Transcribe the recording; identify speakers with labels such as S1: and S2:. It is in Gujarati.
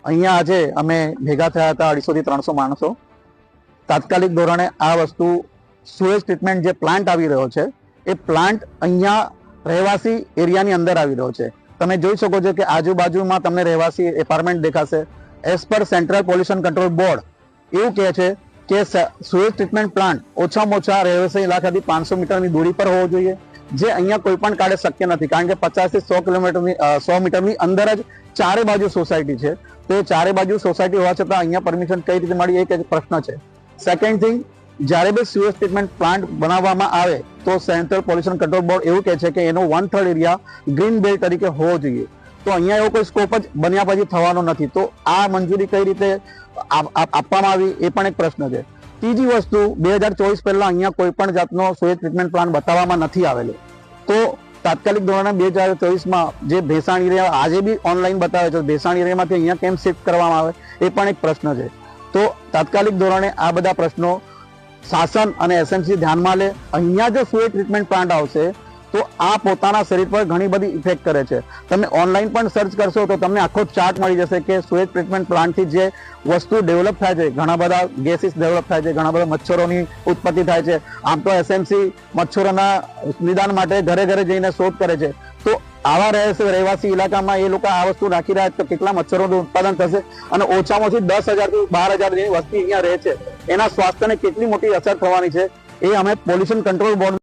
S1: અહીંયા આજે અમે ભેગા થયા હતા 250 થી 300 માણસો. તાત્કાલિક ધોરણે આ વસ્તુ સુએજ ટ્રીટમેન્ટ જે પ્લાન્ટ આવી રહ્યો છે એ પ્લાન્ટ અહીંયા રહેવાસી એરિયાની અંદર આવી રહ્યો છે. તમે જોઈ શકો છો કે આજુબાજુમાં તમને રહેવાસી એપાર્ટમેન્ટ દેખાશે. As per central pollution control board એવું કહે છે કે સુએજ ટ્રીટમેન્ટ પ્લાન્ટ ઓછામાં ઓછા રહેવાસી ઇલાકાથી 500 મીટરની દૂરી પર હોવો જોઈએ, જે અહીંયા કોઈ પણ કાળે શક્ય નથી, કારણ કે 50 થી 100 મીટરની અંદર જ ચારે બાજુ સોસાયટી છે. તો એ ચારે બાજુ સોસાયટી હોવા છતાં અહીંયા પરમિશન કઈ રીતે મળી, એક પ્રશ્ન છે. સેકન્ડ થિંગ, જ્યારે બી સુએજ ટ્રીટમેન્ટ પ્લાન્ટ બનાવવામાં આવે તો સેન્ટ્રલ પોલ્યુશન કંટ્રોલ બોર્ડ એવું કહે છે કે એનો 1/3 એરિયા ગ્રીન બેલ્ટ તરીકે હોવો જોઈએ. તો અહીંયા એવો કોઈ સ્કોપ જ બન્યા પછી થવાનો નથી. તો આ મંજૂરી કઈ રીતે આપવામાં આવી એ પણ એક પ્રશ્ન છે. ત્રીજી વસ્તુ, 2024 પહેલા અહીંયા કોઈ પણ જાતનો સુએજ ટ્રીટમેન્ટ પ્લાન્ટ બતાવવામાં નથી આવેલો. તો તાત્કાલિક ધોરણે 2024માં જે ભેસાણ એરિયા આજે બી ઓનલાઈન બતાવે છે, ભેસાણ એરિયામાંથી અહીંયા કેમ શિફ્ટ કરવામાં આવે એ પણ એક પ્રશ્ન છે. તો તાત્કાલિક ધોરણે આ બધા પ્રશ્નો શાસન અને એસએમસી ધ્યાનમાં લે. અહીંયા જો સુએજ ટ્રીટમેન્ટ પ્લાન્ટ આવશે તો આ પોતાના શરીર પર ઘણી બધી ઇફેક્ટ કરે છે. તમે ઓનલાઈન પણ સર્ચ કરશો તો તમને આખો ચાર્ટ મળી જશે કે સુએજ ટ્રીટમેન્ટ પ્લાન્ટથી જે વસ્તુ ડેવલપ થાય છે, ઘણા બધા ગેસીસ ડેવલપ થાય છે, ઘણા બધા મચ્છરોની ઉત્પત્તિ થાય છે. આમ તો એસએમસી મચ્છરોના નિદાન માટે ઘરે ઘરે જઈને શોધ કરે છે. તો આવા રહેવાસી ઇલાકામાં એ લોકો આ વસ્તુ નાખી રહ્યા તો કેટલા મચ્છરોનું ઉત્પાદન થશે, અને ઓછામાં ઓછી 10,000 થી 12,000 જેવી વસ્તી અહીંયા રહે છે, એના સ્વાસ્થ્યને કેટલી મોટી અસર થવાની છે એ અમે પોલ્યુશન કંટ્રોલ બોર્ડ